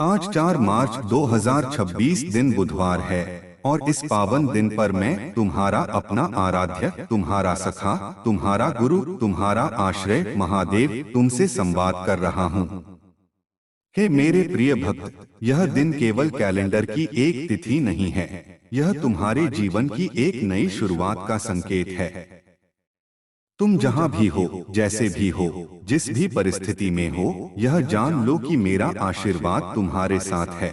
आज 4 मार्च 2026 दिन बुधवार है और इस पावन दिन पर मैं तुम्हारा अपना आराध्य, तुम्हारा सखा, तुम्हारा गुरु, तुम्हारा आश्रय महादेव तुमसे संवाद कर रहा हूँ। हे मेरे प्रिय भक्त, यह दिन केवल कैलेंडर की एक तिथि नहीं है, यह तुम्हारे जीवन की एक नई शुरुआत का संकेत है। तुम जहां भी हो, जैसे भी हो, जिस भी परिस्थिति में हो, यह जान लो कि मेरा आशीर्वाद तुम्हारे साथ है।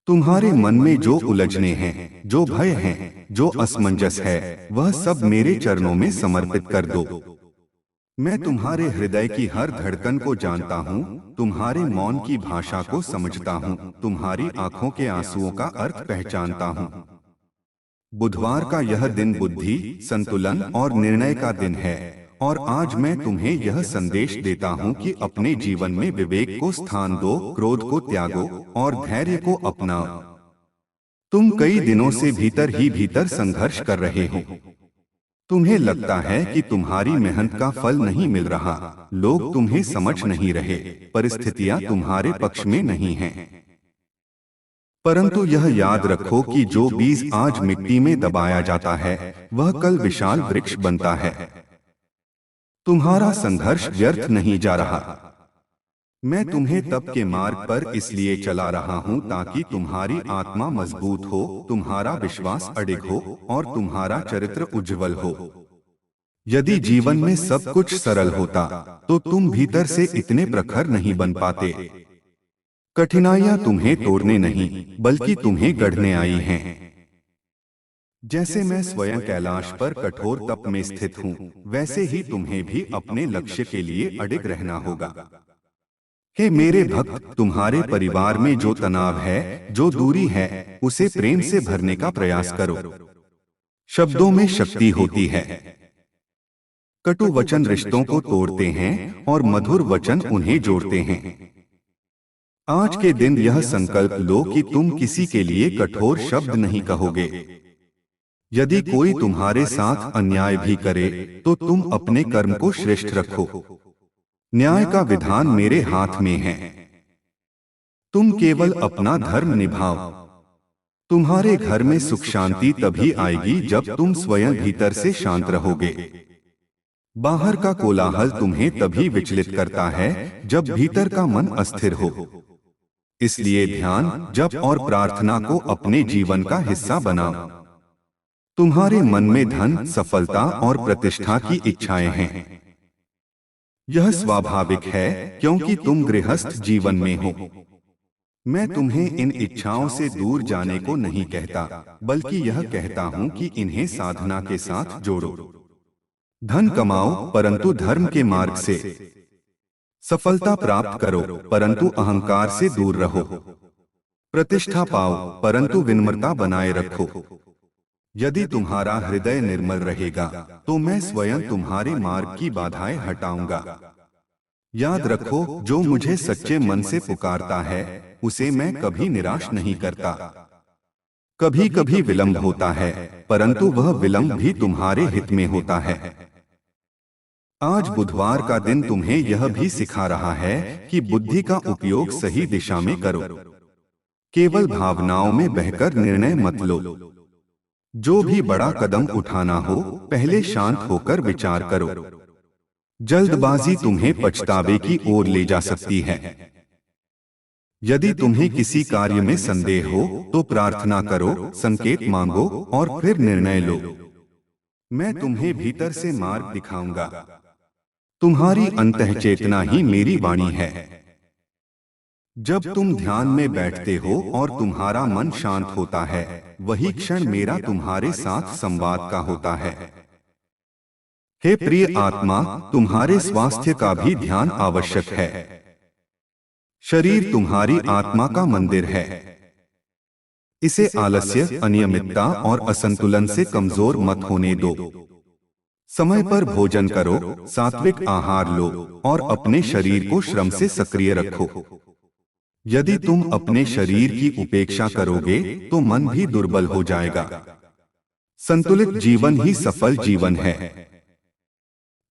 तुम्हारे मन में जो उलझने हैं, जो भय हैं, जो असमंजस है, वह सब मेरे चरणों में समर्पित कर दो। मैं तुम्हारे हृदय की हर धड़कन को जानता हूँ, तुम्हारे मौन की भाषा को समझता हूँ, तुम्हारी आंखों के आंसुओं का अर्थ पहचानता हूँ। बुधवार का यह दिन बुद्धि, संतुलन और निर्णय का दिन है और आज मैं तुम्हें यह संदेश देता हूँ कि अपने जीवन में विवेक को स्थान दो, क्रोध को त्यागो और धैर्य को अपनाओ। तुम कई दिनों से भीतर ही भीतर संघर्ष कर रहे हो। तुम्हें लगता है कि तुम्हारी मेहनत का फल नहीं मिल रहा, लोग तुम्हें समझ नहीं रहे, परिस्थितियां तुम्हारे पक्ष में नहीं हैं। परंतु यह याद रखो कि जो बीज आज मिट्टी में दबाया जाता है, वह कल विशाल वृक्ष बनता है। तुम्हारा संघर्ष व्यर्थ नहीं जा रहा। मैं तुम्हें तप के मार्ग पर इसलिए चला रहा हूं ताकि तुम्हारी आत्मा मजबूत हो, तुम्हारा विश्वास अडिग हो और तुम्हारा चरित्र उज्जवल हो। यदि जीवन में सब कुछ सरल होता, तो तुम भीतर से इतने प्रखर नहीं बन पाते। कठिनाइयां तुम्हें तोड़ने नहीं, बल्कि तुम्हें गढ़ने आई हैं। जैसे मैं स्वयं कैलाश पर कठोर तप में स्थित हूँ, वैसे ही तुम्हें भी अपने लक्ष्य के लिए अडिग रहना होगा। हे मेरे भक्त, तुम्हारे परिवार में जो तनाव है, जो दूरी है, उसे प्रेम से भरने का प्रयास करो। शब्दों में शक्ति होती है। कटु वचन रिश्तों को तोड़ते हैं और मधुर वचन उन्हें जोड़ते हैं। आज के दिन यह संकल्प लो कि तुम किसी के लिए कठोर शब्द नहीं कहोगे। यदि कोई तुम्हारे साथ अन्याय भी करे, तो तुम अपने कर्म को श्रेष्ठ रखो। न्याय का विधान मेरे हाथ में है। तुम केवल अपना धर्म निभाओ। तुम्हारे घर में सुख शांति तभी आएगी जब तुम स्वयं भीतर से शांत रहोगे। बाहर का कोलाहल तुम्हें तभी विचलित करता है जब भीतर का मन अस्थिर हो। इसलिए ध्यान, जप और प्रार्थना को अपने जीवन का हिस्सा बनाओ। तुम्हारे मन में धन, सफलता और प्रतिष्ठा की इच्छाएं हैं। यह स्वाभाविक है क्योंकि तुम गृहस्थ जीवन में हो। मैं तुम्हें इन इच्छाओं से दूर जाने को नहीं कहता, बल्कि यह कहता हूं कि इन्हें साधना के साथ जोड़ो। धन कमाओ, परंतु धर्म के मार्ग से। सफलता प्राप्त करो, परंतु अहंकार से दूर रहो। प्रतिष्ठा पाओ, परंतु विनम्रता बनाए रखो। यदि तुम्हारा हृदय निर्मल रहेगा, तो मैं स्वयं तुम्हारे मार्ग की बाधाएं हटाऊंगा। याद रखो, जो मुझे सच्चे मन से पुकारता है, उसे मैं कभी निराश नहीं करता। कभी कभी विलंब होता है, परंतु वह विलंब भी तुम्हारे हित में होता है। आज बुधवार का दिन तुम्हें यह भी सिखा रहा है कि बुद्धि का उपयोग सही दिशा में करो। केवल भावनाओं में बहकर निर्णय मत लो। जो भी बड़ा कदम उठाना हो, पहले शांत होकर विचार करो। जल्दबाजी तुम्हें पछतावे की ओर ले जा सकती है। यदि तुम्हें किसी कार्य में संदेह हो, तो प्रार्थना करो, संकेत मांगो और फिर निर्णय लो। मैं तुम्हें भीतर से मार्ग दिखाऊंगा। तुम्हारी अंतःचेतना ही मेरी वाणी है। जब तुम ध्यान में बैठते हो और तुम्हारा मन शांत होता है, वही क्षण मेरा तुम्हारे साथ संवाद का होता है। हे प्रिय आत्मा, तुम्हारे स्वास्थ्य का भी ध्यान आवश्यक है। शरीर तुम्हारी आत्मा का मंदिर है। इसे आलस्य, अनियमितता और असंतुलन से कमजोर मत होने दो। समय पर भोजन करो, सात्विक आहार लो और अपने शरीर को श्रम से सक्रिय रखो। यदि तुम अपने शरीर की उपेक्षा करोगे, तो मन भी दुर्बल हो जाएगा। संतुलित जीवन ही सफल जीवन है।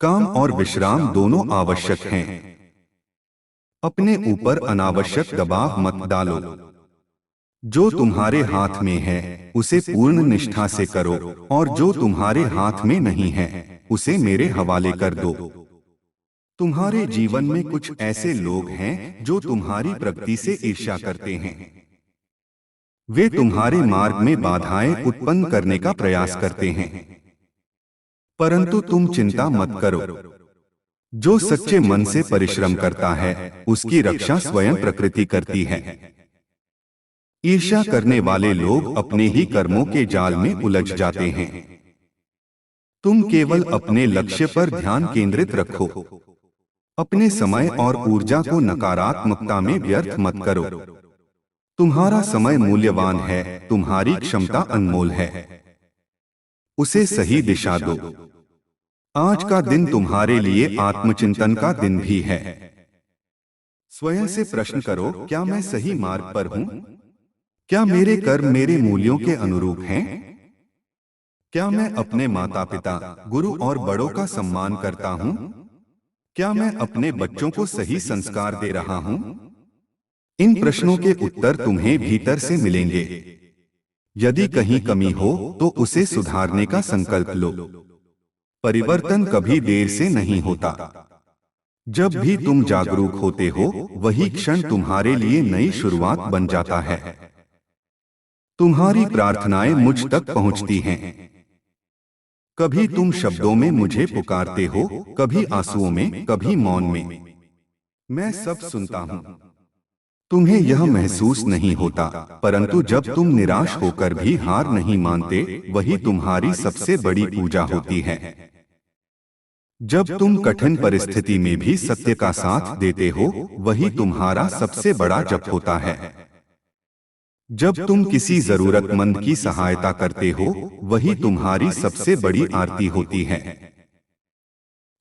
काम और विश्राम दोनों आवश्यक हैं। अपने ऊपर अनावश्यक दबाव मत डालो। जो तुम्हारे हाथ में है उसे पूर्ण निष्ठा से करो, और जो तुम्हारे हाथ में नहीं है उसे मेरे हवाले कर दो। तुम्हारे जीवन में कुछ ऐसे लोग हैं जो तुम्हारी प्रगति से ईर्ष्या करते हैं। वे तुम्हारे मार्ग में बाधाएं उत्पन्न करने का प्रयास करते हैं, परंतु तुम चिंता मत करो। जो सच्चे मन से परिश्रम करता है उसकी रक्षा स्वयं प्रकृति करती है। ईर्ष्या करने वाले लोग अपने ही कर्मों के जाल में उलझ जाते हैं। तुम केवल अपने लक्ष्य पर ध्यान केंद्रित रखो। अपने समय और ऊर्जा को नकारात्मकता में व्यर्थ मत करो। तुम्हारा समय मूल्यवान है, तुम्हारी क्षमता अनमोल है, उसे सही दिशा दो। आज का दिन तुम्हारे लिए आत्मचिंतन का दिन भी है। स्वयं से प्रश्न करो, क्या मैं सही मार्ग पर हूं? क्या मेरे कर्म मेरे मूल्यों के अनुरूप हैं? क्या मैं अपने माता पिता, गुरु और बड़ों का सम्मान करता हूं? क्या मैं अपने बच्चों को सही संस्कार दे रहा हूं? इन प्रश्नों के उत्तर तुम्हें भीतर से मिलेंगे। यदि कहीं कमी हो तो उसे सुधारने का संकल्प लो। परिवर्तन कभी देर से नहीं होता। जब भी तुम जागरूक होते हो वही क्षण तुम्हारे लिए नई शुरुआत बन जाता है। तुम्हारी प्रार्थनाएं मुझ तक पहुंचती हैं। कभी तुम शब्दों में मुझे पुकारते हो, कभी आंसुओं में, कभी मौन में। मैं सब सुनता हूं। तुम्हें यह महसूस नहीं होता, परंतु जब तुम निराश होकर भी हार नहीं मानते, वही तुम्हारी सबसे बड़ी पूजा होती है। जब तुम कठिन परिस्थिति में भी सत्य का साथ देते हो, वही तुम्हारा सबसे बड़ा जप होता है। जब तुम किसी जरूरतमंद की सहायता करते हो, वही तुम्हारी सबसे बड़ी आरती होती है।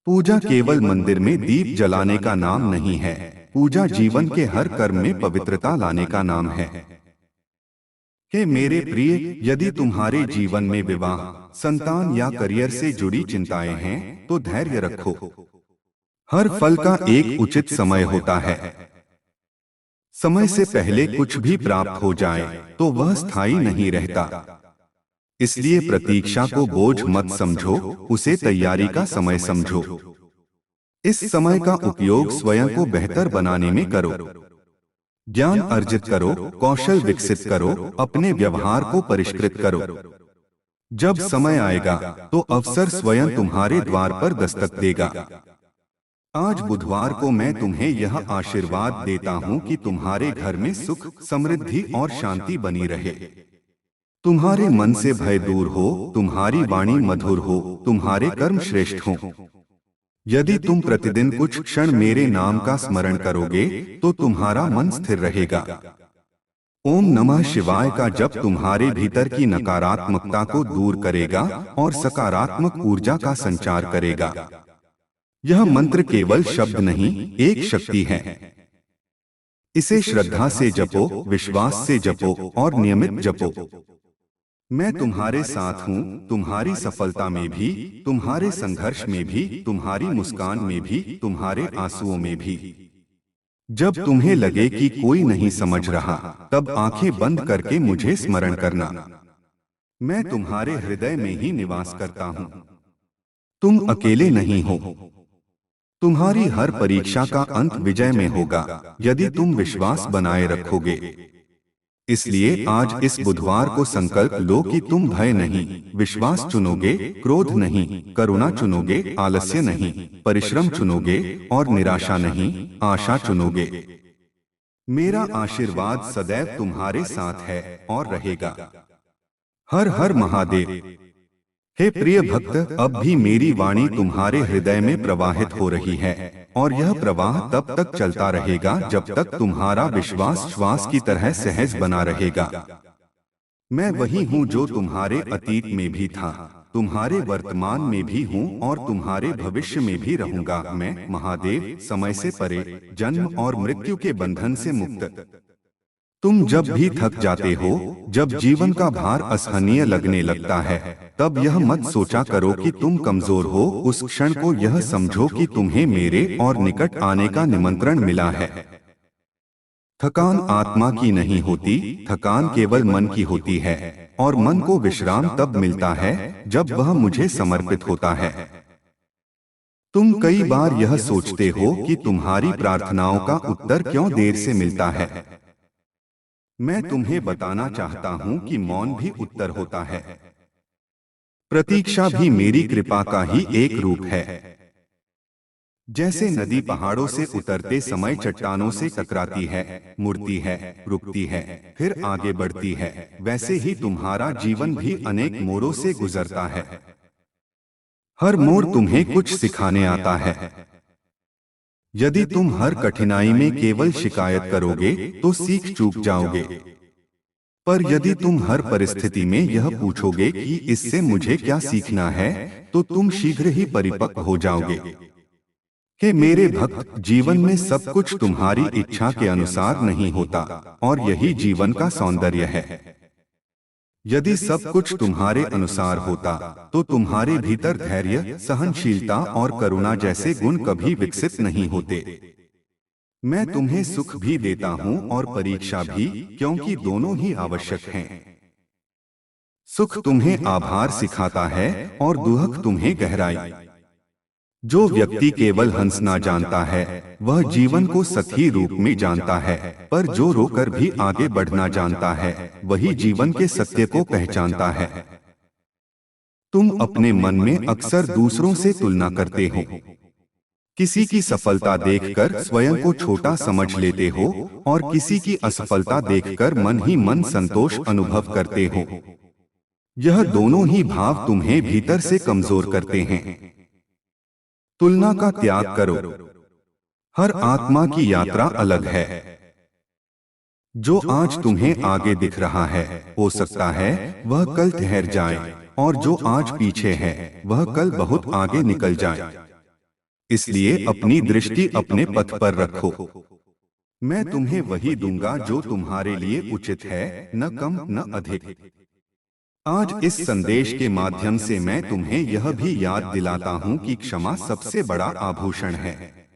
पूजा केवल मंदिर में दीप जलाने का नाम नहीं है, पूजा जीवन के हर कर्म में पवित्रता लाने का नाम है। हे मेरे प्रिय, यदि तुम्हारे जीवन में विवाह, संतान या करियर से जुड़ी चिंताएं हैं, तो धैर्य रखो। हर फल का एक उचित समय होता है। समय से पहले कुछ भी प्राप्त हो जाए तो वह स्थायी नहीं रहता। इसलिए प्रतीक्षा को बोझ मत समझो, उसे तैयारी का समय समझो। इस समय का उपयोग स्वयं को बेहतर बनाने में करो। ज्ञान अर्जित करो, कौशल विकसित करो, अपने व्यवहार को परिष्कृत करो। जब समय आएगा तो अवसर स्वयं तुम्हारे द्वार पर दस्तक देगा। आज बुधवार को मैं तुम्हें यह आशीर्वाद देता हूं कि तुम्हारे घर में सुख, समृद्धि और शांति बनी रहे। तुम्हारे मन से भय दूर हो, तुम्हारी वाणी मधुर हो, तुम्हारे कर्म श्रेष्ठ हों। यदि तुम प्रतिदिन कुछ क्षण मेरे नाम का स्मरण करोगे तो तुम्हारा मन स्थिर रहेगा। ओम नमः शिवाय का जप तुम्हारे भीतर की नकारात्मकता को दूर करेगा और सकारात्मक ऊर्जा का संचार करेगा। यह मंत्र केवल शब्द नहीं, एक शक्ति है। इसे श्रद्धा से जपो, विश्वास से जपो और नियमित जपो। मैं तुम्हारे साथ हूँ, तुम्हारी सफलता में भी, तुम्हारे संघर्ष में भी, तुम्हारी मुस्कान में भी, तुम्हारे आंसुओं में भी। जब तुम्हें लगे कि कोई नहीं समझ रहा, तब आंखें बंद करके मुझे स्मरण करना। मैं तुम्हारे हृदय में ही निवास करता हूँ। तुम अकेले नहीं हो। तुम्हारी हर परीक्षा का अंत विजय में होगा, यदि तुम विश्वास बनाए रखोगे। इसलिए आज इस बुधवार को संकल्प लो कि तुम भय नहीं, विश्वास चुनोगे, क्रोध नहीं, करुणा चुनोगे, आलस्य नहीं, परिश्रम चुनोगे और निराशा नहीं, आशा चुनोगे। मेरा आशीर्वाद सदैव तुम्हारे साथ है और रहेगा। हर हर महादेव। हे प्रिय भक्त, अब भी मेरी वाणी तुम्हारे हृदय में प्रवाहित हो रही है, और यह प्रवाह तब तक चलता रहेगा जब तक तुम्हारा विश्वास श्वास की तरह सहज बना रहेगा। मैं वही हूँ जो तुम्हारे अतीत में भी था, तुम्हारे वर्तमान में भी हूँ और तुम्हारे भविष्य में भी रहूंगा। मैं महादेव, समय से परे, जन्म और मृत्यु के बंधन से मुक्त। तुम जब भी थक जाते हो, जब जीवन का भार असहनीय लगने लगता है, तब यह मत सोचा करो कि तुम कमजोर हो। उस क्षण को यह समझो कि तुम्हें मेरे और निकट आने का निमंत्रण मिला है। थकान आत्मा की नहीं होती, थकान केवल मन की होती है, और मन को विश्राम तब मिलता है जब वह मुझे समर्पित होता है। तुम कई बार यह सोचते हो कि तुम्हारी प्रार्थनाओं का उत्तर क्यों देर से मिलता है। मैं तुम्हें बताना चाहता हूं कि मौन भी उत्तर होता है। प्रतीक्षा भी मेरी कृपा का ही एक रूप है। जैसे नदी पहाड़ों से उतरते समय चट्टानों से टकराती है, मुड़ती है, रुकती है, फिर आगे बढ़ती है, वैसे ही तुम्हारा जीवन भी अनेक मोड़ों से गुजरता है। हर मोड़ तुम्हें कुछ सिखाने आता है। यदि तुम हर कठिनाई में केवल शिकायत करोगे तो सीख चूक जाओगे। पर यदि तुम हर परिस्थिति में यह पूछोगे कि इससे मुझे क्या सीखना है, तो तुम शीघ्र ही परिपक्व हो जाओगे। कि मेरे भक्त, जीवन में सब कुछ तुम्हारी इच्छा के अनुसार नहीं होता, और यही जीवन का सौंदर्य है। यदि सब कुछ तुम्हारे अनुसार होता तो तुम्हारे भीतर धैर्य, सहनशीलता और करुणा जैसे गुण कभी विकसित नहीं होते। मैं तुम्हें सुख भी देता हूं और परीक्षा भी, क्योंकि दोनों ही आवश्यक हैं। सुख तुम्हें आभार सिखाता है और दुख तुम्हें गहराई। जो व्यक्ति केवल हंसना जानता है वह जीवन को सही रूप में जानता है, पर जो रोकर भी आगे बढ़ना जानता है वही जीवन के सत्य को पहचानता है। तुम अपने मन में अक्सर दूसरों से तुलना करते हो। किसी की सफलता देखकर स्वयं को छोटा समझ लेते हो और किसी की असफलता देखकर मन ही मन संतोष अनुभव करते हो। यह दोनों ही भाव तुम्हें भीतर से कमजोर करते हैं। तुलना का त्याग करो। हर आत्मा की यात्रा अलग है। जो आज तुम्हें आगे दिख रहा है, हो सकता है वह कल ठहर जाए, और जो आज पीछे है वह कल बहुत आगे निकल जाए। इसलिए अपनी दृष्टि अपने पथ पर रखो। मैं तुम्हें वही दूंगा जो तुम्हारे लिए उचित है, न कम न अधिक। आज इस संदेश के माध्यम से मैं तुम्हें यह भी याद दिलाता हूं कि क्षमा सबसे बड़ा आभूषण है।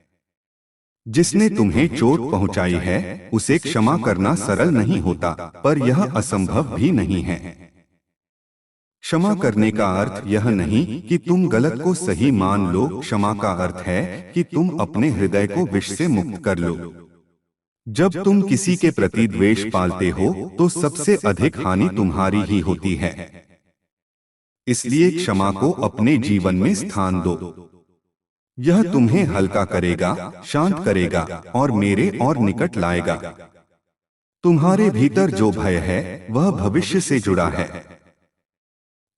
जिसने तुम्हें चोट पहुंचाई है उसे क्षमा करना सरल नहीं होता, पर यह असंभव भी नहीं है। क्षमा करने का अर्थ यह नहीं कि तुम गलत को सही मान लो। क्षमा का अर्थ है कि तुम अपने हृदय को विष से मुक्त कर लो। जब तुम किसी के प्रति द्वेष पालते हो तो सबसे अधिक हानि तुम्हारी ही होती है। इसलिए क्षमा को अपने जीवन में स्थान दो। यह तुम्हें हल्का करेगा, शांत करेगा और मेरे और निकट लाएगा। तुम्हारे भीतर जो भय है वह भविष्य से जुड़ा है।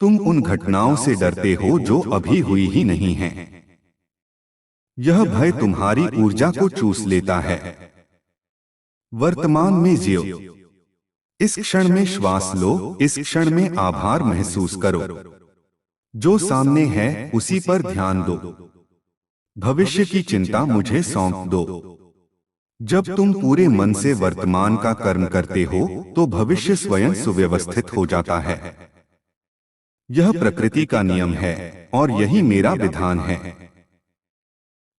तुम उन घटनाओं से डरते हो जो अभी हुई ही नहीं हैं। यह भय तुम्हारी ऊर्जा को चूस लेता है। वर्तमान में जियो। इस क्षण में श्वास लो, इस क्षण में आभार महसूस करो। जो सामने है उसी पर ध्यान दो। भविष्य की चिंता मुझे सौंप दो। जब तुम पूरे मन से वर्तमान का कर्म करते हो तो भविष्य स्वयं सुव्यवस्थित हो जाता है। यह प्रकृति का नियम है और यही मेरा विधान है।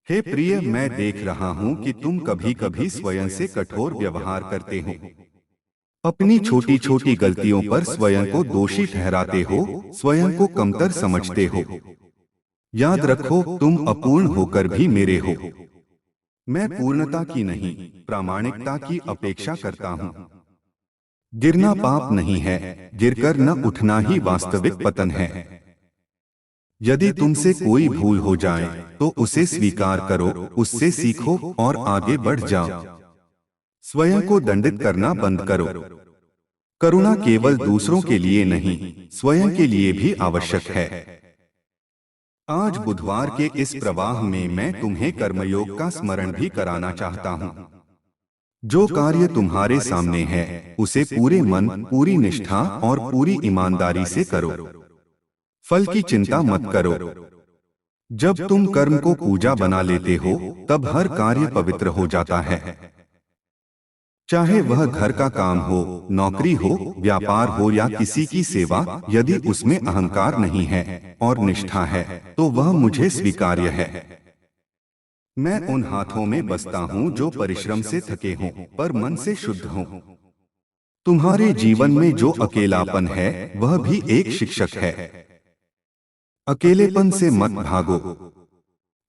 हे प्रिय, मैं देख रहा हूं कि तुम कभी कभी स्वयं से कठोर व्यवहार करते हो। अपनी छोटी छोटी गलतियों पर स्वयं को दोषी ठहराते हो, स्वयं को कमतर समझते हो। याद रखो, तुम अपूर्ण होकर भी मेरे हो। मैं पूर्णता की नहीं, प्रामाणिकता की अपेक्षा करता हूं। गिरना पाप नहीं है, गिरकर न उठना ही वास्तविक पतन है। यदि तुमसे कोई भूल हो जाए तो उसे स्वीकार करो, उससे सीखो और आगे बढ़ जाओ। स्वयं को दंडित करना बंद करो। करुणा केवल दूसरों के लिए नहीं, स्वयं के लिए भी आवश्यक है। आज बुधवार के इस प्रवाह में मैं तुम्हें कर्मयोग का स्मरण भी कराना चाहता हूं। जो कार्य तुम्हारे सामने है उसे पूरे मन, पूरी निष्ठा और पूरी ईमानदारी से करो। फल की चिंता मत करो। जब तुम कर्म को पूजा बना लेते हो तब हर कार्य पवित्र हो जाता है। चाहे वह घर का काम हो, नौकरी हो, व्यापार हो या किसी की सेवा, यदि उसमें अहंकार नहीं है और निष्ठा है तो वह मुझे स्वीकार्य है। मैं उन हाथों में बसता हूँ जो परिश्रम से थके हों पर मन से शुद्ध हों। तुम्हारे जीवन में जो अकेलापन है वह भी एक शिक्षक है। अकेलेपन से मत भागो।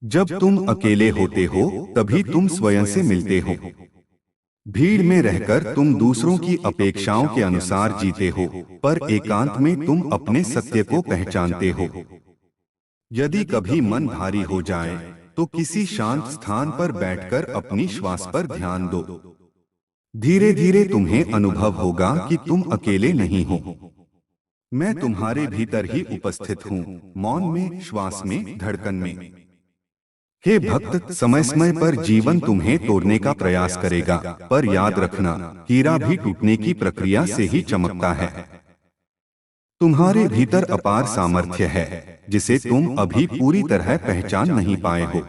जब तुम अकेले होते हो तभी तुम स्वयं से मिलते हो। भीड़ में रहकर तुम दूसरों की अपेक्षाओं के अनुसार जीते हो, पर एकांत में तुम अपने सत्य को पहचानते हो। यदि कभी मन भारी हो जाए तो किसी शांत स्थान पर बैठकर अपनी श्वास पर ध्यान दो। धीरे धीरे तुम्हें अनुभव होगा कि तुम अकेले नहीं हो। मैं तुम्हारे भीतर ही उपस्थित हूँ, मौन में, श्वास में, धड़कन में। हे भक्त, समय समय पर जीवन तुम्हें तोड़ने का प्रयास करेगा, पर याद रखना, हीरा भी टूटने की प्रक्रिया से ही चमकता है। तुम्हारे भीतर अपार सामर्थ्य है जिसे तुम अभी पूरी तरह पहचान नहीं पाए हो।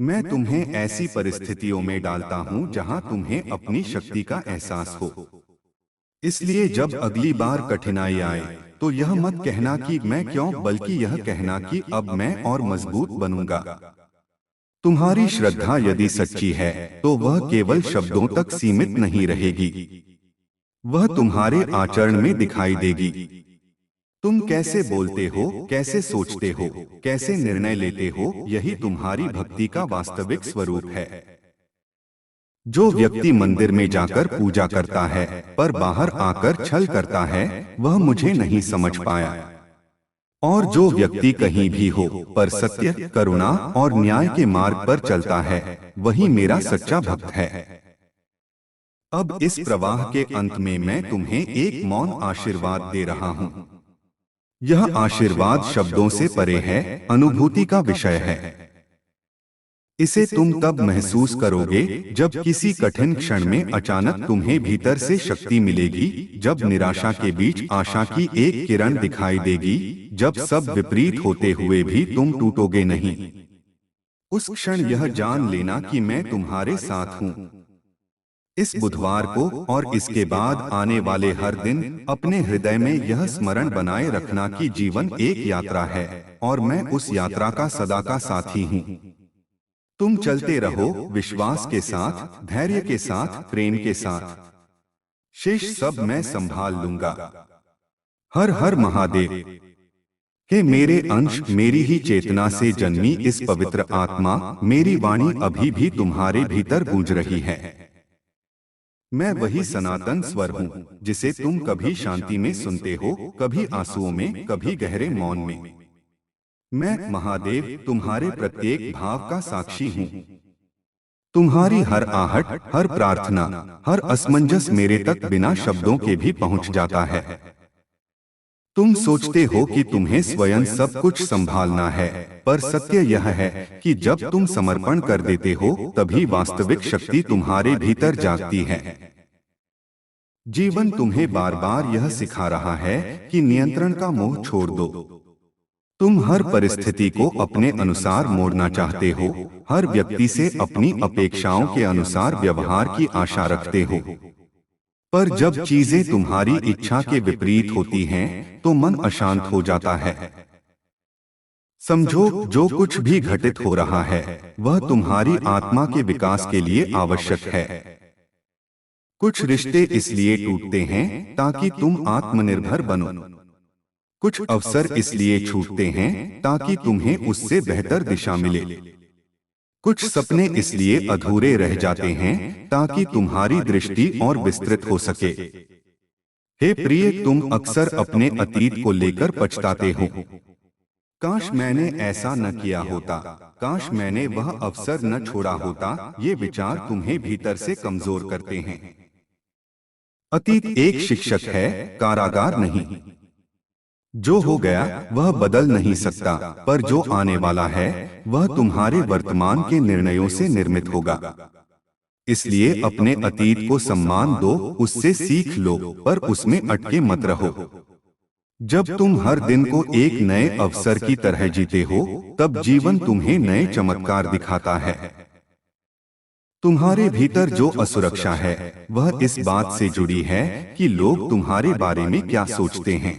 मैं तुम्हें ऐसी परिस्थितियों में डालता हूं जहां तुम्हें अपनी शक्ति का एहसास हो। इसलिए जब अगली बार कठिनाई आए तो यह मत कहना कि मैं क्यों, बल्कि यह कहना कि अब मैं और मजबूत बनूंगा। तुम्हारी श्रद्धा यदि सच्ची है तो वह केवल शब्दों तक सीमित नहीं रहेगी, वह तुम्हारे आचरण में दिखाई देगी। तुम कैसे बोलते हो, कैसे सोचते हो, कैसे निर्णय लेते हो, यही तुम्हारी भक्ति का वास्तविक स्वरूप है। जो व्यक्ति मंदिर में जाकर पूजा करता है पर बाहर आकर छल करता है, वह मुझे नहीं समझ पाया। और जो व्यक्ति कहीं भी हो पर सत्य, करुणा और न्याय के मार्ग पर चलता है, वही मेरा सच्चा भक्त है। अब इस प्रवाह के अंत में मैं तुम्हें एक मौन आशीर्वाद दे रहा हूं। यह आशीर्वाद शब्दों से परे है, अनुभूति का विषय है। इसे तुम तब महसूस करोगे जब किसी कठिन क्षण में अचानक तुम्हें भीतर से शक्ति मिलेगी, जब निराशा के बीच आशा की एक किरण दिखाई देगी, जब सब विपरीत होते हुए भी तुम टूटोगे नहीं। उस क्षण यह जान लेना कि मैं तुम्हारे साथ हूं। इस बुधवार को और इसके बाद आने वाले हर दिन अपने हृदय में यह स्मरण बनाए रखना कि जीवन एक यात्रा है और मैं उस यात्रा का सदा का साथी हूं। तुम चलते रहो, विश्वास के साथ, धैर्य के साथ, प्रेम के साथ। शेष सब मैं संभाल लूंगा। हर हर महादेव। हे मेरे अंश, मेरी ही चेतना से जन्मी इस पवित्र आत्मा, मेरी वाणी अभी भी तुम्हारे भीतर गूंज रही है। मैं वही सनातन स्वर हूँ जिसे तुम कभी शांति में सुनते हो, कभी आंसुओं में, कभी गहरे मौन में। मैं महादेव तुम्हारे प्रत्येक भाव का साक्षी हूँ। तुम्हारी हर आहट, हर प्रार्थना, हर असमंजस मेरे तक बिना शब्दों के भी पहुँच जाता है। तुम सोचते हो कि तुम्हें स्वयं सब कुछ संभालना है, पर सत्य यह है कि जब तुम समर्पण कर देते हो तभी वास्तविक शक्ति तुम्हारे भीतर जागती है। जीवन तुम्हें बार बार यह सिखा रहा है कि नियंत्रण का मोह छोड़ दो। तुम हर परिस्थिति को अपने अनुसार मोड़ना चाहते हो, हर व्यक्ति से अपनी अपेक्षाओं के अनुसार व्यवहार की आशा रखते हो। पर जब चीजें तुम्हारी इच्छा के विपरीत होती हैं, तो मन अशांत हो जाता है। समझो, जो कुछ भी घटित हो रहा है वह तुम्हारी आत्मा के विकास के लिए आवश्यक है। कुछ रिश्ते इसलिए टूटते हैं ताकि तुम आत्मनिर्भर बनो। कुछ अवसर इसलिए छूटते हैं ताकि तुम्हें उससे बेहतर दिशा मिले। कुछ सपने इसलिए अधूरे रह जाते हैं ताकि तुम्हारी दृष्टि और विस्तृत हो सके। हे प्रिय, तुम अक्सर अपने अतीत को लेकर पछताते हो। काश मैंने ऐसा न किया होता, काश मैंने वह अवसर न छोड़ा होता। ये विचार तुम्हें भीतर से कमजोर करते हैं। अतीत एक शिक्षक है, कारागार नहीं। जो हो गया वह बदल नहीं सकता, पर जो आने वाला है वह तुम्हारे वर्तमान के निर्णयों से निर्मित होगा। इसलिए अपने अतीत को सम्मान दो, उससे सीख लो, पर उसमें अटके मत रहो। जब तुम हर दिन को एक नए अवसर की तरह जीते हो, तब जीवन तुम्हें नए चमत्कार दिखाता है। तुम्हारे भीतर जो असुरक्षा है वह इस बात से जुड़ी है कि लोग तुम्हारे बारे में क्या सोचते हैं।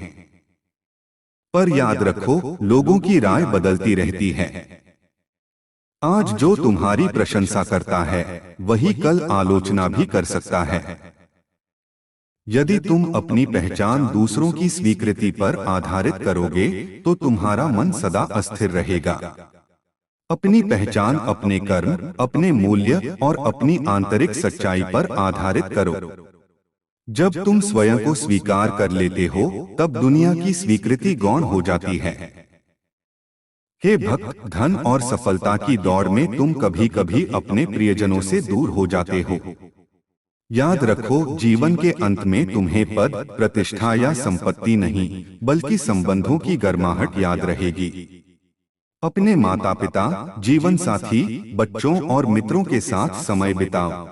पर याद रखो, लोगों की राय बदलती रहती है। आज जो तुम्हारी प्रशंसा करता है वही कल आलोचना भी कर सकता है। यदि तुम अपनी पहचान दूसरों की स्वीकृति पर आधारित करोगे तो तुम्हारा मन सदा अस्थिर रहेगा। अपनी पहचान अपने कर्म, अपने मूल्य और अपनी आंतरिक सच्चाई पर आधारित करो। जब तुम स्वयं को स्वीकार कर लेते हो तब दुनिया की स्वीकृति गौण हो जाती है। हे भक्त, धन और सफलता की दौड़ में तुम कभी कभी अपने प्रियजनों से दूर हो जाते हो। याद रखो, जीवन के अंत में तुम्हें पद, प्रतिष्ठा या संपत्ति नहीं बल्कि संबंधों की गर्माहट याद रहेगी। अपने माता पिता, जीवन साथी, बच्चों और मित्रों के साथ समय बिताओ।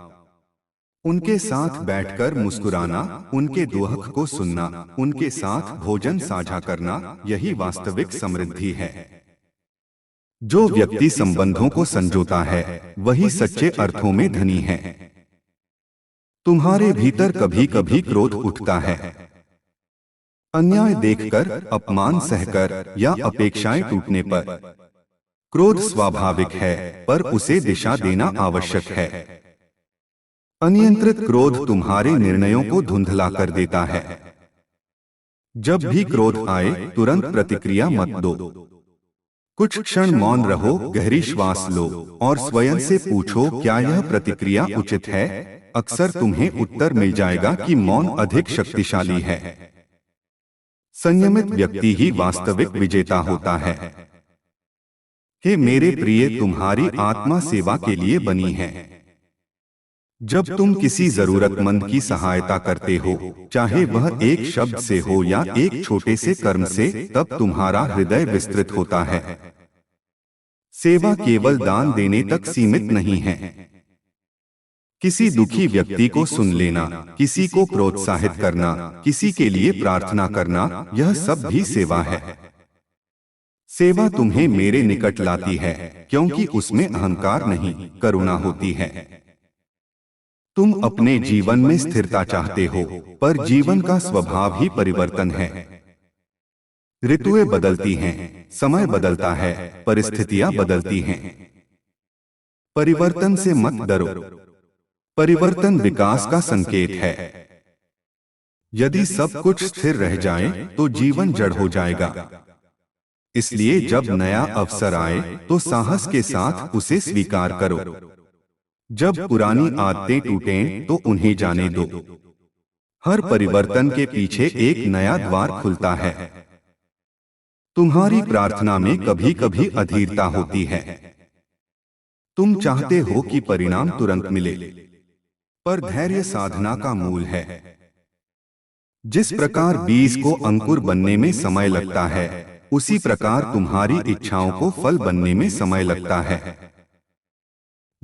उनके साथ बैठकर मुस्कुराना, उनके दुख को सुनना, उनके साथ भोजन साझा करना, यही वास्तविक समृद्धि है। जो व्यक्ति संबंधों को संजोता है वही सच्चे अर्थों में धनी है। तुम्हारे भीतर कभी कभी क्रोध उठता है। अन्याय देखकर, अपमान सहकर या अपेक्षाएं टूटने पर। क्रोध स्वाभाविक है पर उसे दिशा देना आवश्यक है। अनियंत्रित क्रोध तुम्हारे निर्णयों को धुंधला कर देता है। जब भी क्रोध आए तुरंत प्रतिक्रिया मत दो। कुछ क्षण मौन रहो, गहरी श्वास लो और स्वयं से पूछो, क्या यह प्रतिक्रिया उचित है? अक्सर तुम्हें उत्तर मिल जाएगा कि मौन अधिक शक्तिशाली है। संयमित व्यक्ति ही वास्तविक विजेता होता है। हे मेरे प्रिय, तुम्हारी आत्मा सेवा के लिए बनी है। जब तुम किसी जरूरतमंद की सहायता करते हो, चाहे वह एक शब्द से हो या एक छोटे से कर्म से, तब तुम्हारा हृदय विस्तृत होता है। सेवा केवल दान देने तक सीमित नहीं है। किसी दुखी व्यक्ति को सुन लेना, किसी को प्रोत्साहित करना, किसी के लिए प्रार्थना करना, यह सब भी सेवा है। सेवा तुम्हें मेरे निकट लाती है क्योंकि उसमें अहंकार नहीं, करुणा होती है। तुम अपने जीवन में स्थिरता चाहते हो, पर जीवन का स्वभाव ही परिवर्तन है। ऋतुएं बदलती हैं, समय बदलता है, परिस्थितियां बदलती हैं। परिवर्तन से मत डरो। परिवर्तन विकास का संकेत है। यदि सब कुछ स्थिर रह जाए तो जीवन जड़ हो जाएगा। इसलिए जब नया अवसर आए तो साहस के साथ उसे स्वीकार करो। जब पुरानी आदतें टूटें तो उन्हें जाने दो। हर परिवर्तन के पीछे एक नया द्वार खुलता है। तुम्हारी प्रार्थना में कभी कभी अधीरता होती है। तुम चाहते हो कि परिणाम तुरंत मिले, पर धैर्य साधना का मूल है। जिस प्रकार बीज को अंकुर बनने में समय लगता है, उसी प्रकार तुम्हारी इच्छाओं को फल बनने में समय लगता है।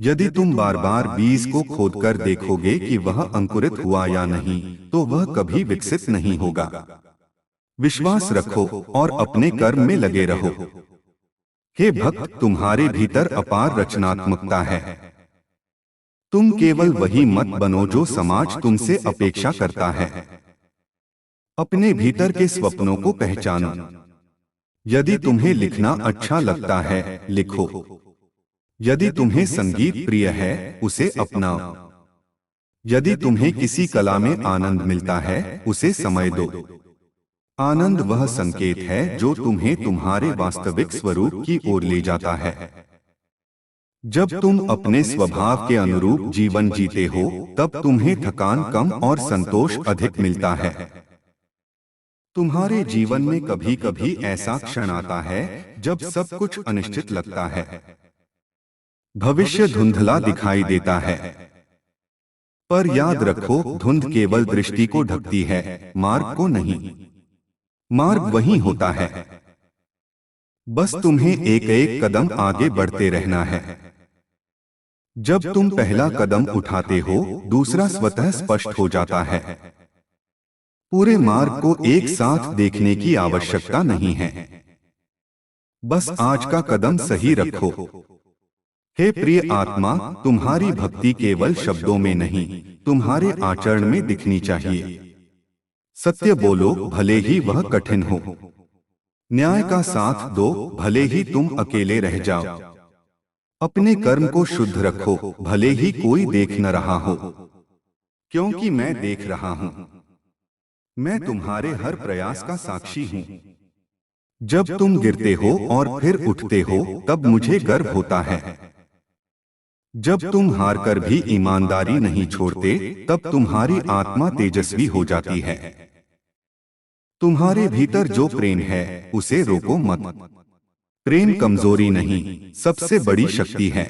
यदि तुम बार बार बीज को खोदकर देखोगे कि वह अंकुरित हुआ या नहीं, तो वह कभी विकसित नहीं होगा। विश्वास रखो और अपने कर्म में लगे रहो। हे भक्त, तुम्हारे भीतर अपार रचनात्मकता है। तुम केवल वही मत बनो जो समाज तुमसे अपेक्षा करता है। अपने भीतर के स्वप्नों को पहचानो। यदि तुम्हें लिखना अच्छा लगता है, लिखो। यदि तुम्हें संगीत प्रिय है, उसे अपनाओ। यदि तुम्हें किसी कला में आनंद मिलता है, उसे समय दो। आनंद वह संकेत है जो तुम्हें तुम्हारे वास्तविक स्वरूप की ओर ले जाता है। जब तुम अपने स्वभाव के अनुरूप जीवन जीते हो, तब तुम्हें थकान कम और संतोष अधिक मिलता है। तुम्हारे जीवन में कभी कभी ऐसा क्षण आता है जब सब कुछ अनिश्चित लगता है। भविष्य धुंधला दिखाई देता है, पर याद रखो, धुंध केवल दृष्टि को ढकती है, मार्ग को नहीं। मार्ग वही होता है। बस तुम्हें एक एक कदम आगे बढ़ते रहना है। जब तुम पहला कदम उठाते हो, दूसरा स्वतः स्पष्ट हो जाता है। पूरे मार्ग को एक साथ देखने की आवश्यकता नहीं है। बस आज का कदम सही रखो। हे प्रिय आत्मा, तुम्हारी भक्ति केवल शब्दों में नहीं, तुम्हारे आचरण में दिखनी चाहिए। सत्य बोलो, भले ही वह कठिन हो। न्याय का साथ दो, भले ही तुम अकेले रह जाओ। अपने कर्म को शुद्ध रखो, भले ही कोई देख न रहा हो, क्योंकि मैं देख रहा हूं। मैं तुम्हारे हर प्रयास का साक्षी हूं। जब तुम गिरते हो और फिर उठते हो, तब मुझे गर्व होता है। जब तुम हार कर भी ईमानदारी नहीं छोड़ते, तब तुम्हारी आत्मा तेजस्वी हो जाती है। तुम्हारे भीतर जो प्रेम है, उसे रोको मत। प्रेम कमजोरी नहीं, सबसे बड़ी शक्ति है।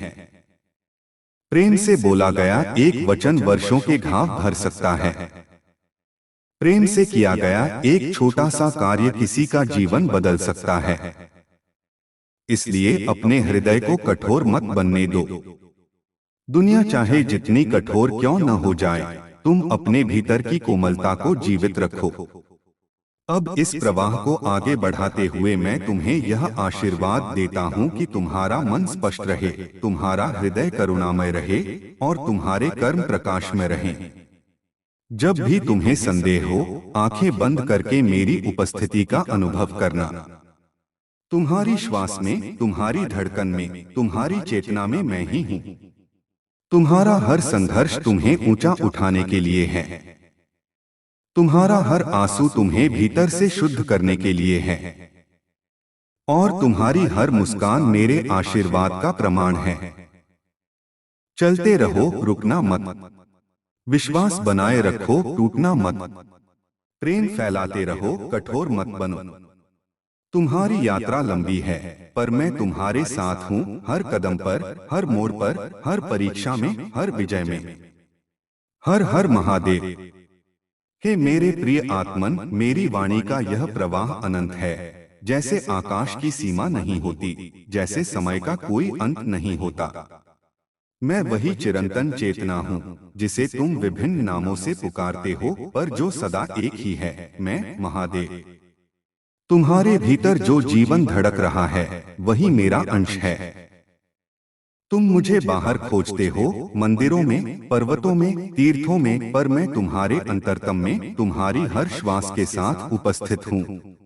प्रेम से बोला गया एक वचन वर्षों के घाव भर सकता है। प्रेम से किया गया एक छोटा सा कार्य किसी का जीवन बदल सकता है। इसलिए अपने हृदय को कठोर मत बनने दो। दुनिया चाहे जितनी कठोर क्यों न हो जाए, तुम अपने भीतर की कोमलता को जीवित रखो। अब इस प्रवाह को आगे बढ़ाते हुए मैं तुम्हें यह आशीर्वाद देता हूँ कि तुम्हारा मन स्पष्ट रहे, तुम्हारा हृदय करुणामय रहे और तुम्हारे कर्म प्रकाश में रहें। जब भी तुम्हें संदेह हो, आंखें बंद करके मेरी उपस्थिति का अनुभव करना। तुम्हारी श्वास में, तुम्हारी धड़कन में, तुम्हारी चेतना में मैं ही हूँ। तुम्हारा हर संघर्ष तुम्हें ऊंचा उठाने के लिए है। तुम्हारा हर आंसू तुम्हें भीतर से शुद्ध करने के लिए है। और तुम्हारी हर मुस्कान मेरे आशीर्वाद का प्रमाण है। चलते रहो, रुकना मत। विश्वास बनाए रखो, टूटना मत। प्रेम फैलाते रहो, कठोर मत बनो। तुम्हारी यात्रा लंबी है, पर मैं तुम्हारे साथ हूँ, हर कदम पर, हर मोड़ पर, हर परीक्षा में, हर विजय में। हर हर महादेव। हे मेरे प्रिय आत्मन, मेरी वाणी का यह प्रवाह अनंत है। जैसे आकाश की सीमा नहीं होती, जैसे समय का कोई अंत नहीं होता। मैं वही चिरंतन चेतना हूँ, जिसे तुम विभिन्न नामों से पुकारते हो, पर जो सदा एक ही है, मैं महादेव। तुम्हारे भीतर जो जीवन धड़क रहा है, वही मेरा अंश है। तुम मुझे बाहर खोजते हो, मंदिरों में, पर्वतों में, तीर्थों में, पर मैं तुम्हारे अंतरतम में, तुम्हारी हर श्वास के साथ उपस्थित हूँ।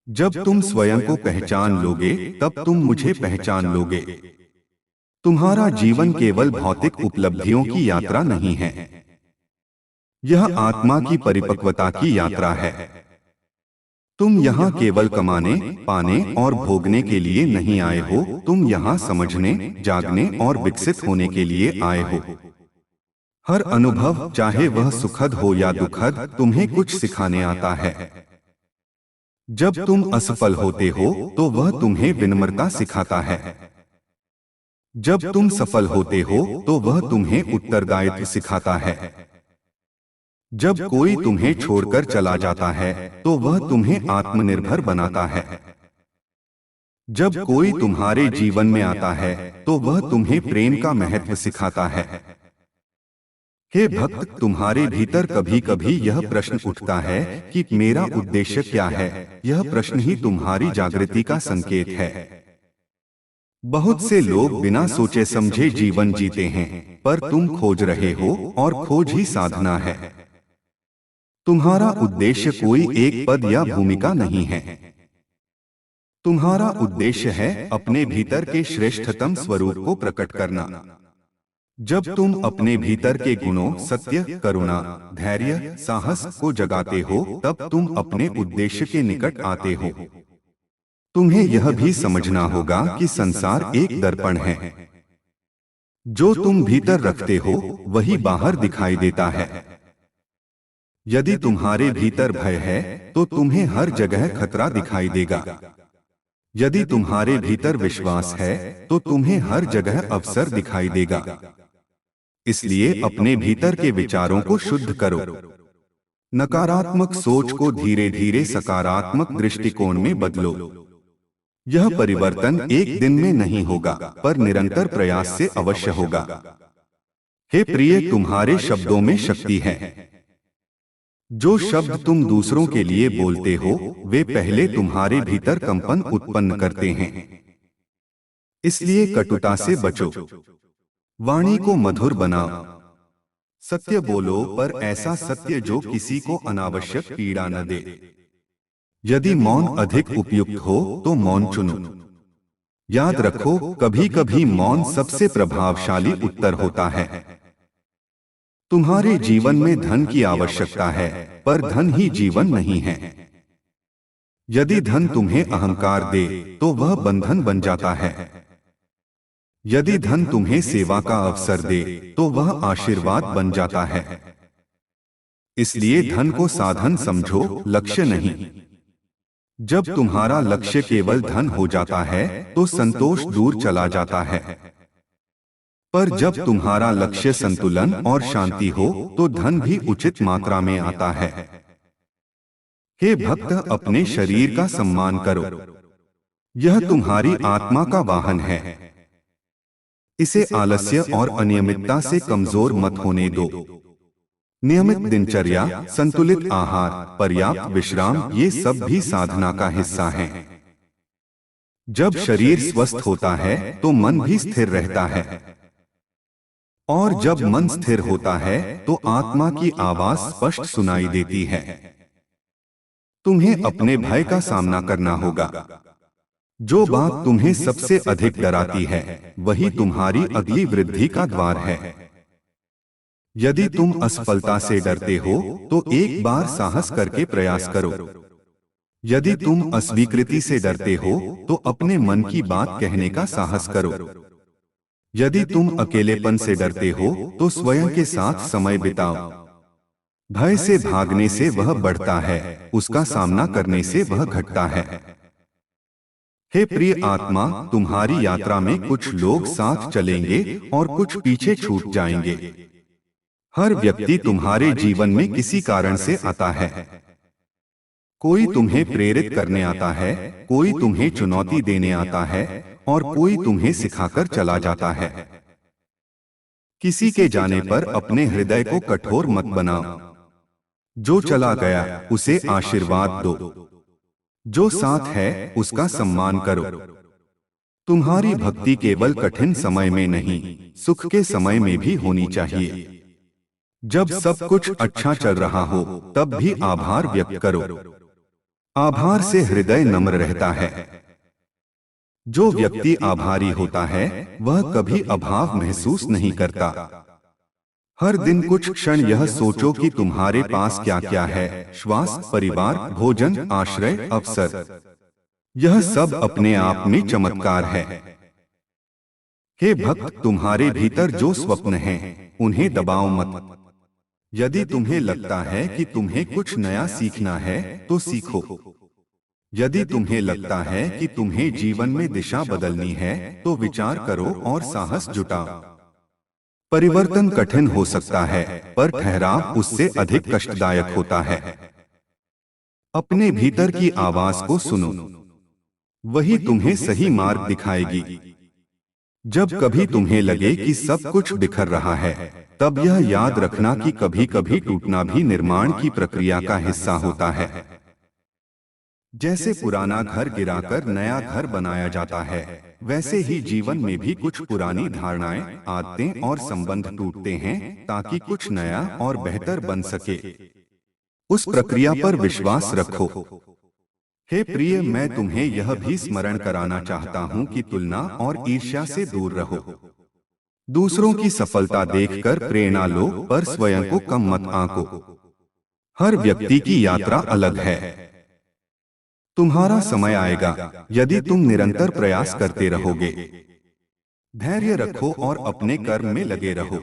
जब तुम स्वयं को पहचान लोगे, तब तुम मुझे पहचान लोगे। तुम्हारा जीवन केवल भौतिक उपलब्धियों की यात्रा नहीं है, यह आत्मा की परिपक्वता की यात्रा है। तुम यहाँ केवल कमाने, पाने और भोगने के लिए नहीं आए हो, तुम यहाँ समझने, जागने और विकसित होने के लिए आए हो। हर अनुभव, चाहे वह सुखद हो या दुखद, तुम्हें कुछ सिखाने आता है। जब तुम असफल होते हो, तो वह तुम्हें विनम्रता सिखाता है। जब तुम सफल होते हो, तो वह तुम्हें उत्तरदायित्व सिखाता है। जब कोई तुम्हें छोड़कर चला जाता है, तो वह तुम्हें आत्मनिर्भर बनाता है। जब कोई तुम्हारे जीवन में आता है, तो वह तुम्हें प्रेम का महत्व सिखाता है। हे भक्त, तुम्हारे भीतर कभी कभी यह प्रश्न उठता है कि मेरा उद्देश्य क्या है। यह प्रश्न ही तुम्हारी जागृति का संकेत है। बहुत से लोग बिना सोचे समझे जीवन जीते हैं, पर तुम खोज रहे हो, और खोज ही साधना है। तुम्हारा उद्देश्य कोई एक पद या भूमिका नहीं है। तुम्हारा उद्देश्य है अपने भीतर के श्रेष्ठतम स्वरूप को प्रकट करना। जब तुम अपने भीतर के गुणों, सत्य, करुणा, धैर्य, साहस को जगाते हो, तब तुम अपने उद्देश्य के निकट आते हो। तुम्हें यह भी समझना होगा कि संसार एक दर्पण है। जो तुम भीतर रखते हो, वही बाहर दिखाई देता है। यदि तुम्हारे भीतर भय है, तो तुम्हें हर जगह खतरा दिखाई देगा। यदि तुम्हारे भीतर विश्वास है, तो तुम्हें हर जगह अवसर दिखाई देगा। इसलिए अपने भीतर के विचारों को शुद्ध करो। नकारात्मक सोच को धीरे धीरे सकारात्मक दृष्टिकोण में बदलो। यह परिवर्तन एक दिन में नहीं होगा, पर निरंतर प्रयास से अवश्य होगा। हे प्रिय, तुम्हारे शब्दों में शक्ति है। जो शब्द तुम दूसरों के लिए बोलते हो, वे पहले तुम्हारे भीतर कंपन उत्पन्न करते हैं। इसलिए कटुता से बचो। वाणी को मधुर बनाओ। सत्य बोलो, पर ऐसा सत्य जो किसी को अनावश्यक पीड़ा न दे। यदि मौन अधिक उपयुक्त हो, तो मौन चुनो। याद रखो, कभी कभी मौन सबसे प्रभावशाली उत्तर होता है। तुम्हारे जीवन में धन की आवश्यकता है, पर धन ही जीवन नहीं है। यदि धन तुम्हें अहंकार दे तो वह बंधन बन जाता है। यदि धन तुम्हें सेवा का अवसर दे तो वह आशीर्वाद बन जाता है। इसलिए धन को साधन समझो, लक्ष्य नहीं। जब तुम्हारा लक्ष्य केवल धन हो जाता है तो संतोष दूर चला जाता है। पर जब तुम्हारा लक्ष्य संतुलन और शांति हो तो धन भी उचित मात्रा में आता है। हे भक्त, अपने शरीर का सम्मान करो। यह तुम्हारी आत्मा का वाहन है। इसे आलस्य और अनियमितता से कमजोर मत होने दो। नियमित दिनचर्या, संतुलित आहार, पर्याप्त विश्राम, ये सब भी साधना का हिस्सा हैं। जब शरीर स्वस्थ होता है तो मन भी स्थिर रहता है, और जब मन स्थिर होता है तो आत्मा की आवाज स्पष्ट सुनाई देती है। तुम्हें अपने भय का सामना करना होगा। जो बात तुम्हें सबसे अधिक डराती है वही तुम्हारी अगली वृद्धि का द्वार है। यदि तुम असफलता से डरते हो तो एक बार साहस करके प्रयास करो। यदि तुम अस्वीकृति से डरते हो तो अपने मन की बात कहने का साहस करो। यदि तुम अकेलेपन से डरते हो तो स्वयं के साथ समय बिताओ। भय से भागने से वह बढ़ता है, उसका सामना करने से वह घटता है। हे प्रिय आत्मा, तुम्हारी यात्रा में कुछ लोग साथ चलेंगे और कुछ पीछे छूट जाएंगे। हर व्यक्ति तुम्हारे जीवन में किसी कारण से आता है। कोई तुम्हें प्रेरित करने आता है, कोई तुम्हें चुनौती देने आता है, और कोई तुम्हें सिखाकर चला जाता है। किसी के जाने पर अपने हृदय को कठोर मत बनाओ। जो चला गया उसे आशीर्वाद दो। जो साथ है उसका सम्मान करो। तुम्हारी भक्ति केवल कठिन समय में नहीं, सुख के समय में भी होनी चाहिए। जब सब कुछ अच्छा चल रहा हो तब भी आभार व्यक्त करो। आभार से हृदय नम्र रहता है। जो व्यक्ति आभारी होता है वह कभी अभाव महसूस नहीं करता। हर दिन कुछ क्षण यह सोचो कि तुम्हारे पास क्या क्या है। श्वास, परिवार, भोजन, आश्रय, अवसर, यह सब अपने आप में चमत्कार है। हे भक्त, तुम्हारे भीतर जो स्वप्न हैं, उन्हें दबाओ मत। यदि तुम्हें लगता है कि तुम्हें कुछ नया सीखना है तो सीखो। यदि तुम्हें लगता है कि तुम्हें जीवन में दिशा बदलनी है तो विचार करो और साहस जुटाओ। परिवर्तन कठिन हो सकता है, पर ठहराव उससे अधिक कष्टदायक होता है। अपने भीतर की आवाज को सुनो, वही तुम्हें सही मार्ग दिखाएगी। जब कभी तुम्हें लगे कि सब कुछ बिखर रहा है, तब यह याद रखना कि कभी कभी टूटना भी निर्माण की प्रक्रिया का हिस्सा होता है। जैसे पुराना घर गिराकर नया घर बनाया जाता है, वैसे ही जीवन में भी कुछ पुरानी धारणाएं, आदतें और संबंध टूटते हैं ताकि कुछ नया और बेहतर बन सके। उस प्रक्रिया पर विश्वास रखो। हे प्रिय, मैं तुम्हें यह भी स्मरण कराना चाहता हूँ कि तुलना और ईर्ष्या से दूर रहो। दूसरों की सफलता देखकर प्रेरणा लो, पर स्वयं को कम मत आंको। हर व्यक्ति की यात्रा अलग है। तुम्हारा समय आएगा यदि तुम निरंतर प्रयास करते रहोगे। धैर्य रखो और अपने कर्म में लगे रहो।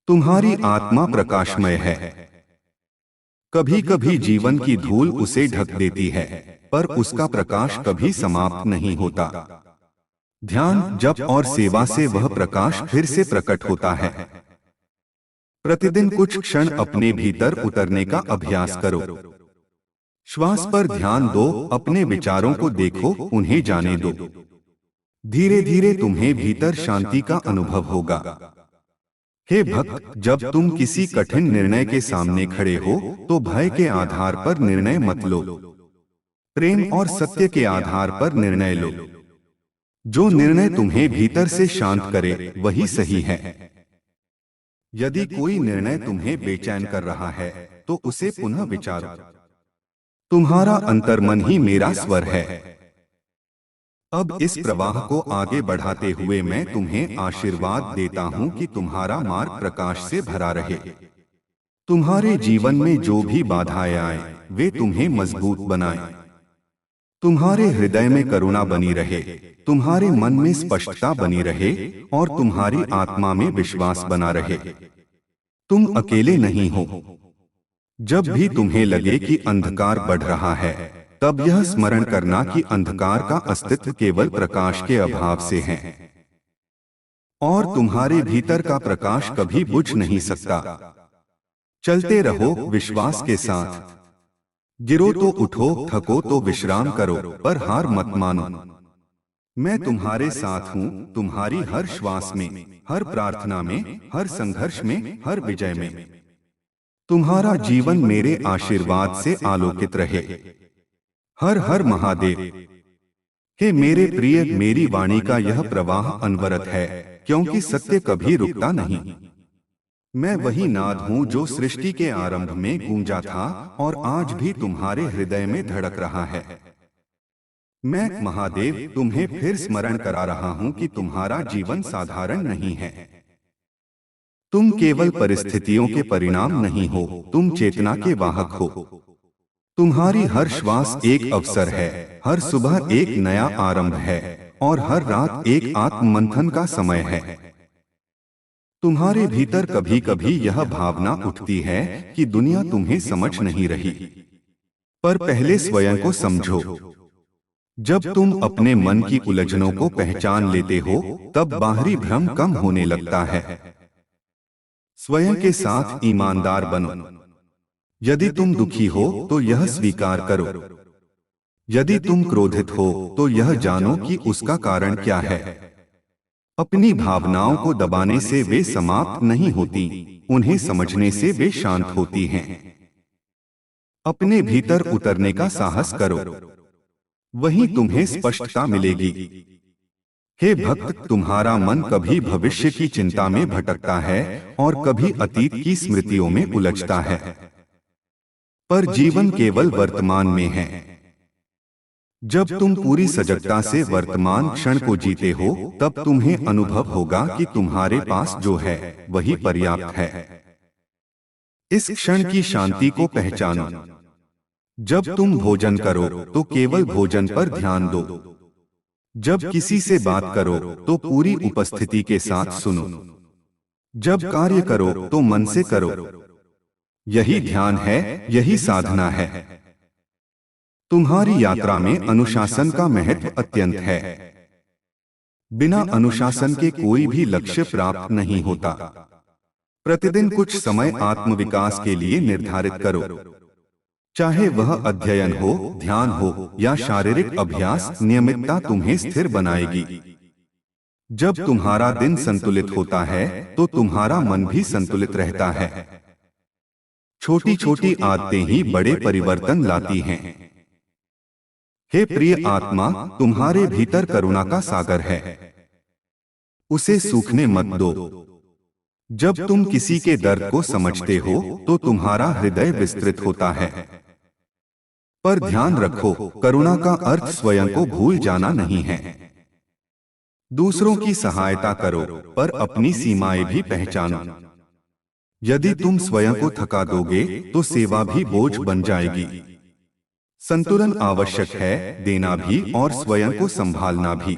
तुम्हारी आत्मा प्रकाशमय है। कभी कभी जीवन की धूल उसे ढक देती है, पर उसका प्रकाश कभी समाप्त नहीं होता। ध्यान, जप और सेवा से वह प्रकाश फिर से प्रकट होता है। प्रतिदिन कुछ क्षण अपने भीतर उतरने का अभ्यास करो। श्वास पर ध्यान दो, अपने विचारों को देखो, उन्हें जाने दो। धीरे धीरे तुम्हें भीतर शांति का अनुभव होगा। हे भक्त, जब तुम किसी कठिन निर्णय के सामने खड़े हो तो भय के आधार पर निर्णय मत लो। प्रेम और सत्य के आधार पर निर्णय लो। जो निर्णय तुम्हें भीतर से शांत करे वही सही है। यदि कोई निर्णय तुम्हें बेचैन कर रहा है तो उसे पुनः विचारो। तुम्हारा अंतर्मन ही मेरा स्वर है। अब इस प्रवाह को आगे बढ़ाते हुए मैं तुम्हें आशीर्वाद देता हूं कि तुम्हारा मार्ग प्रकाश से भरा रहे। तुम्हारे जीवन में जो भी बाधाएं आए वे तुम्हें मजबूत बनाएं। तुम्हारे हृदय में करुणा बनी रहे, तुम्हारे मन में स्पष्टता बनी रहे और तुम्हारी आत्मा में विश्वास बना रहे। तुम अकेले नहीं हो। जब भी तुम्हें लगे कि अंधकार बढ़ रहा है, तब यह स्मरण करना कि अंधकार का अस्तित्व केवल प्रकाश के अभाव से है और तुम्हारे भीतर का प्रकाश कभी बुझ नहीं सकता। चलते रहो विश्वास के साथ। गिरो तो उठो, थको तो विश्राम करो, पर हार मत मानो। मैं तुम्हारे साथ हूँ, तुम्हारी हर श्वास में, हर प्रार्थना में, हर संघर्ष में, हर विजय में। तुम्हारा जीवन मेरे आशीर्वाद से आलोकित रहे। हर हर महादेव। हे मेरे प्रिय, मेरी वाणी का यह प्रवाह अनवरत है, क्योंकि सत्य कभी रुकता नहीं। मैं वही नाद हूँ जो सृष्टि के आरंभ में गूंजा था और आज भी तुम्हारे हृदय में धड़क रहा है। मैं महादेव तुम्हें फिर स्मरण करा रहा हूँ कि तुम्हारा जीवन साधारण नहीं है। तुम केवल परिस्थितियों के परिणाम नहीं हो, तुम चेतना के वाहक हो। तुम्हारी हर श्वास एक अवसर है, हर सुबह एक नया आरंभ है और हर रात एक आत्ममंथन का समय है। तुम्हारे भीतर कभी कभी यह भावना उठती है कि दुनिया तुम्हें समझ नहीं रही, पर पहले स्वयं को समझो। जब तुम अपने मन की उलझनों को पहचान लेते हो, तब बाहरी भ्रम कम होने लगता है। स्वयं के साथ ईमानदार बनो। यदि तुम दुखी हो तो यह स्वीकार करो। यदि तुम क्रोधित हो तो यह जानो कि उसका कारण क्या है। अपनी भावनाओं को दबाने से वे समाप्त नहीं होती, उन्हें समझने से वे शांत होती हैं। अपने भीतर उतरने का साहस करो, वहीं तुम्हें स्पष्टता मिलेगी। हे भक्त, तुम्हारा मन कभी भविष्य की चिंता में भटकता है और कभी अतीत की स्मृतियों में उलझता है, पर जीवन केवल वर्तमान में है। जब तुम पूरी सजगता से वर्तमान क्षण को जीते हो, तब तुम्हें अनुभव होगा कि तुम्हारे पास जो है वही पर्याप्त है। इस क्षण की शांति को पहचानो। जब तुम भोजन करो तो केवल भोजन पर ध्यान दो। जब किसी से बात करो तो पूरी उपस्थिति के साथ सुनो। जब कार्य करो तो मन से करो। यही ध्यान है, यही साधना है। तुम्हारी यात्रा में अनुशासन का महत्व अत्यंत है। बिना अनुशासन के कोई भी लक्ष्य प्राप्त नहीं होता। प्रतिदिन कुछ समय आत्मविकास के लिए निर्धारित करो, चाहे वह अध्ययन हो, ध्यान हो या शारीरिक अभ्यास। नियमितता तुम्हें स्थिर बनाएगी। जब तुम्हारा दिन संतुलित होता है तो तुम्हारा मन भी संतुलित रहता है। छोटी छोटी आदतें ही बड़े परिवर्तन लाती हैं। हे प्रिय आत्मा, तुम्हारे भीतर करुणा का सागर है, उसे सूखने मत दो। जब तुम किसी के दर्द को समझते हो तो तुम्हारा हृदय विस्तृत होता है। पर ध्यान रखो, करुणा का अर्थ स्वयं को भूल जाना नहीं है। दूसरों की सहायता करो, पर अपनी सीमाएं भी पहचानो। यदि तुम स्वयं को थका दोगे तो सेवा भी बोझ बन जाएगी। संतुलन आवश्यक है, देना भी और स्वयं को संभालना भी।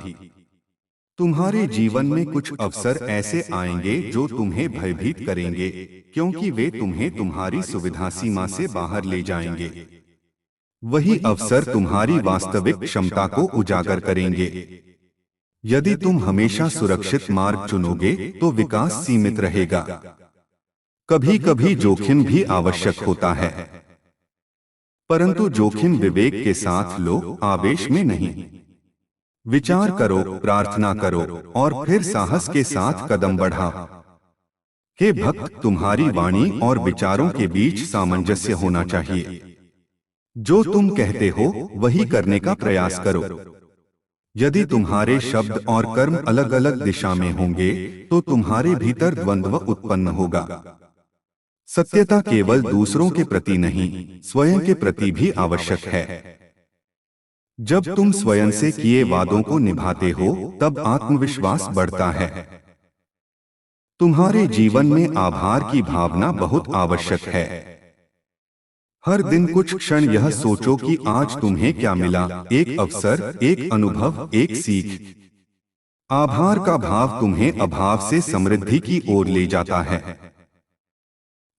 तुम्हारे जीवन में कुछ अवसर ऐसे आएंगे जो तुम्हें भयभीत करेंगे, क्योंकि वे तुम्हें तुम्हारी सुविधा सीमा से बाहर ले जाएंगे। वही अवसर तुम्हारी वास्तविक क्षमता को उजागर करेंगे। यदि तुम हमेशा सुरक्षित मार्ग चुनोगे तो विकास सीमित रहेगा। कभी कभी जोखिम भी आवश्यक होता है, परंतु जोखिम विवेक के साथ लो, आवेश में नहीं। विचार करो, प्रार्थना करो और फिर साहस के साथ कदम बढ़ाओ। हे भक्त, तुम्हारी वाणी और विचारों के बीच सामंजस्य होना चाहिए। जो तुम कहते हो वही करने का प्रयास करो। यदि तुम्हारे शब्द और कर्म अलग अलग दिशा में होंगे तो तुम्हारे भीतर द्वंद्व उत्पन्न होगा। सत्यता केवल दूसरों के प्रति नहीं, स्वयं के प्रति भी आवश्यक है। जब तुम स्वयं से किए वादों को निभाते हो तब आत्मविश्वास बढ़ता है। तुम्हारे जीवन में आभार की भावना बहुत आवश्यक है। हर दिन कुछ क्षण यह सोचो कि आज तुम्हें क्या मिला, एक अवसर, एक अनुभव, एक सीख। आभार का भाव तुम्हें अभाव से समृद्धि की ओर ले जाता है।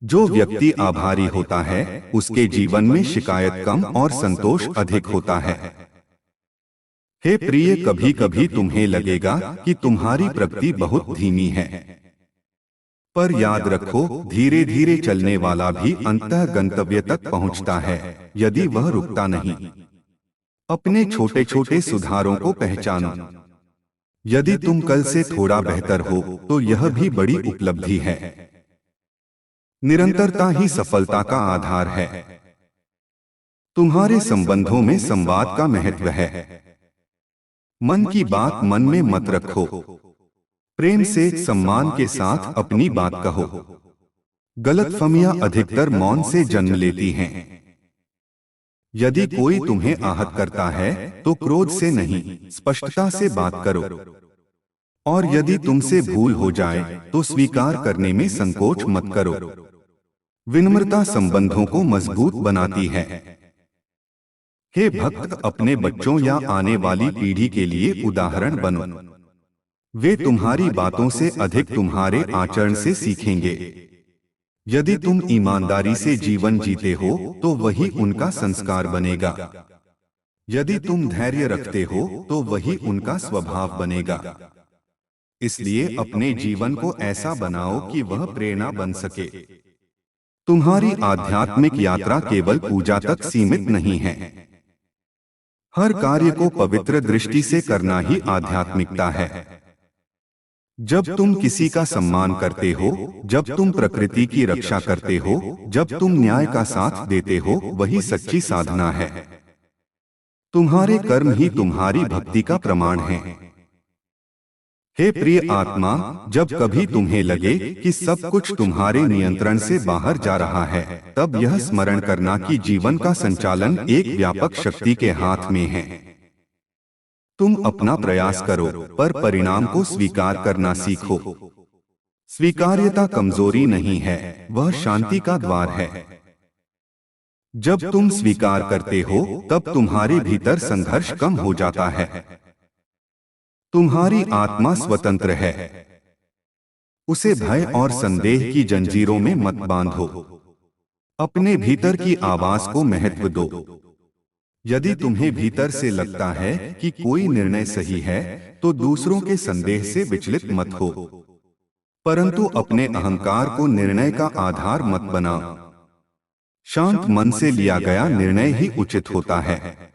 जो व्यक्ति आभारी होता है उसके जीवन में शिकायत कम और संतोष अधिक होता है। हे प्रिय, कभी कभी तुम्हें लगेगा कि तुम्हारी प्रगति बहुत धीमी है, पर याद रखो, धीरे धीरे चलने वाला भी अंततः गंतव्य तक पहुंचता है यदि वह रुकता नहीं। अपने छोटे छोटे सुधारों को पहचानो। यदि तुम कल से थोड़ा बेहतर हो तो यह भी बड़ी उपलब्धि है। निरंतरता ही सफलता का आधार है। तुम्हारे संबंधों में संवाद का महत्व है। मन की बात मन में मत रखो। प्रेम से, सम्मान के साथ अपनी बात कहो। गलतफहमियां अधिकतर मौन से जन्म लेती हैं। यदि कोई तुम्हें आहत करता है तो क्रोध से नहीं, स्पष्टता से बात करो। और यदि तुमसे भूल हो जाए तो स्वीकार करने में संकोच मत करो। विनम्रता संबंधों को मजबूत बनाती है। हे भक्त, अपने बच्चों या आने वाली पीढ़ी के लिए उदाहरण बनो। वे तुम्हारी बातों से अधिक तुम्हारे आचरण से सीखेंगे। यदि तुम ईमानदारी से जीवन जीते हो तो वही उनका संस्कार बनेगा। यदि तुम धैर्य रखते हो तो वही उनका स्वभाव बनेगा। इसलिए अपने जीवन को ऐसा बनाओ कि वह प्रेरणा बन सके। तुम्हारी आध्यात्मिक यात्रा केवल पूजा तक सीमित नहीं है। हर कार्य को पवित्र दृष्टि से करना ही आध्यात्मिकता है। जब तुम किसी का सम्मान करते हो, जब तुम प्रकृति की रक्षा करते हो, जब तुम न्याय का साथ देते हो, वही सच्ची साधना है। तुम्हारे कर्म ही तुम्हारी भक्ति का प्रमाण है। हे प्रिय आत्मा, जब कभी तुम्हें लगे कि सब कुछ तुम्हारे नियंत्रण से बाहर जा रहा है, तब यह स्मरण करना कि जीवन का संचालन एक व्यापक शक्ति के हाथ में है। तुम अपना प्रयास करो, पर परिणाम को स्वीकार करना सीखो। स्वीकार्यता कमजोरी नहीं है, वह शांति का द्वार है। जब तुम स्वीकार करते हो तब तुम्हारे भीतर संघर्ष कम हो जाता है। तुम्हारी आत्मा स्वतंत्र है। उसे भय और संदेह की जंजीरों में मत बांधो। अपने भीतर की आवाज को महत्व दो। यदि तुम्हें भीतर से लगता है कि कोई निर्णय सही है तो दूसरों के संदेह से विचलित मत हो, परंतु अपने अहंकार को निर्णय का आधार मत बनाओ। शांत मन से लिया गया निर्णय ही उचित होता है।